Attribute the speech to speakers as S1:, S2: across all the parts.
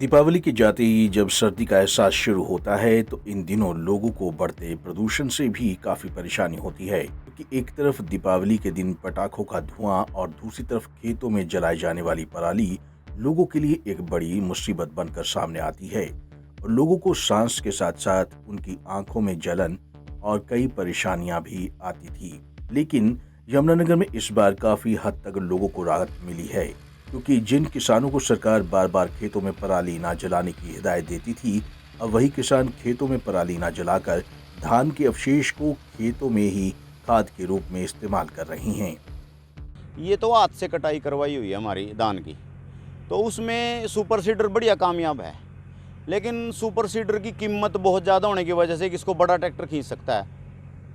S1: दीपावली के जाते ही जब सर्दी का एहसास शुरू होता है तो इन दिनों लोगों को बढ़ते प्रदूषण से भी काफी परेशानी होती है, क्योंकि एक तरफ दीपावली के दिन पटाखों का धुआं और दूसरी तरफ खेतों में जलाई जाने वाली पराली लोगों के लिए एक बड़ी मुसीबत बनकर सामने आती है और लोगों को सांस के साथ साथ उनकी आंखों में जलन और कई परेशानियां भी आती थी। लेकिन यमुनानगर में इस बार काफी हद तक लोगों को राहत मिली है, क्योंकि जिन किसानों को सरकार बार बार खेतों में पराली ना जलाने की हिदायत देती थी, अब वही किसान खेतों में पराली ना जलाकर धान के अवशेष को खेतों में ही खाद के रूप में इस्तेमाल कर रही हैं।
S2: ये तो हाथ से कटाई करवाई हुई है हमारी धान की, तो उसमें सुपर सीडर बढ़िया कामयाब लेकिन सुपर सीडर की कीमत बहुत ज़्यादा होने की वजह से किसको बड़ा ट्रैक्टर खींच सकता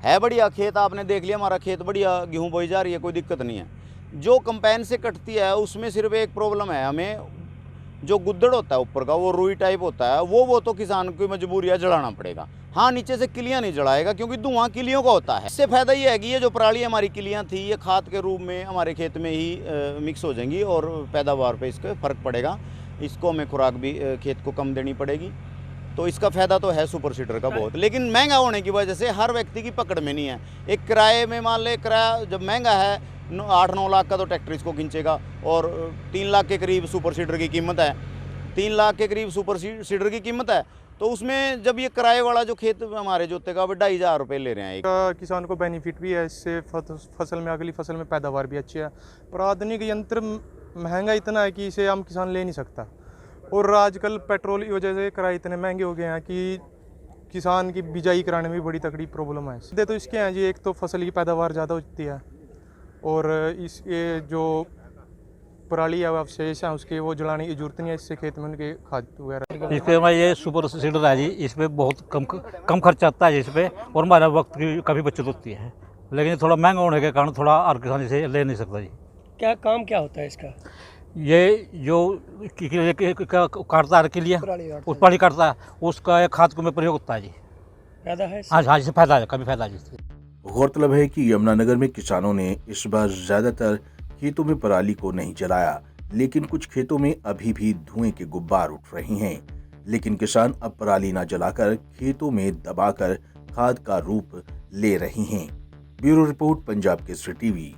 S2: है बढ़िया खेत। आपने देख लिया हमारा खेत बढ़िया गेहूँ बोई जा रही है, कोई दिक्कत नहीं है। जो कंपाइन से कटती है उसमें सिर्फ एक प्रॉब्लम है, हमें जो गुद्दड़ होता है ऊपर का वो रुई टाइप होता है, वो तो किसान की मजबूरी है, जलाना पड़ेगा। हाँ, नीचे से किलियां नहीं जलाएगा क्योंकि धुआं किलियों का होता है। इससे फायदा ये है कि ये जो पराली हमारी किलियां थी ये खाद के रूप में हमारे खेत में ही मिक्स हो जाएंगी और पैदावार पे इसका फ़र्क पड़ेगा। इसको हमें खुराक भी खेत को कम देनी पड़ेगी, तो इसका फ़ायदा तो है सुपर सीडर का बहुत। लेकिन महंगा होने की वजह से हर व्यक्ति की पकड़ में नहीं है। एक किराए में मान ले, किराया जब महंगा है 8-9 लाख का तो ट्रैक्टर इसको खींचेगा और 3 लाख के करीब सुपर सीडर की कीमत है। 3 लाख के करीब सुपर सीडर की कीमत है, तो उसमें जब ये किराए वाला जो खेत हमारे जोते का 2,500 रुपये ले रहे हैं।
S3: किसान को बेनिफिट भी है इससे, फसल में अगली फसल में पैदावार भी अच्छी है, पर आधुनिक यंत्र महंगा इतना है कि इसे आम किसान ले नहीं सकता। और आजकल पेट्रोल की वजह से किराए इतने महंगे हो गए हैं कि किसान की बिजाई कराने में बड़ी तकड़ी प्रॉब्लम है। सीधे तो इसके हैं जी, एक तो फसल की पैदावार ज़्यादा होती है और इसके जो पराली या अवशेष हैं उसके वो जलाने की जरूरत नहीं है, इससे खेत में उनके खाद वगैरह।
S4: इस पर ये सुपर सीडर है जी, इस पर बहुत कम खर्च आता है इस पर, और हमारा वक्त की काफ़ी बचत होती है। लेकिन थोड़ा महंगा होने के कारण थोड़ा हर किसान इसे ले नहीं सकता जी।
S5: क्या काम क्या होता है इसका?
S4: ये जो काटता है किलिया, उस पराली काटता है, उसका खाद को में प्रयोग होता है जी।
S5: फायदा है?
S4: हाँ, इससे फायदा है, काफ़ी फायदा है जी।
S1: गौरतलब है कि यमुनानगर में किसानों ने इस बार ज्यादातर खेतों में पराली को नहीं जलाया, लेकिन कुछ खेतों में अभी भी धुएं के गुब्बार उठ रहे हैं। लेकिन किसान अब पराली न जलाकर खेतों में दबाकर खाद का रूप ले रहे हैं। Bureau report, Punjab Kesari TV.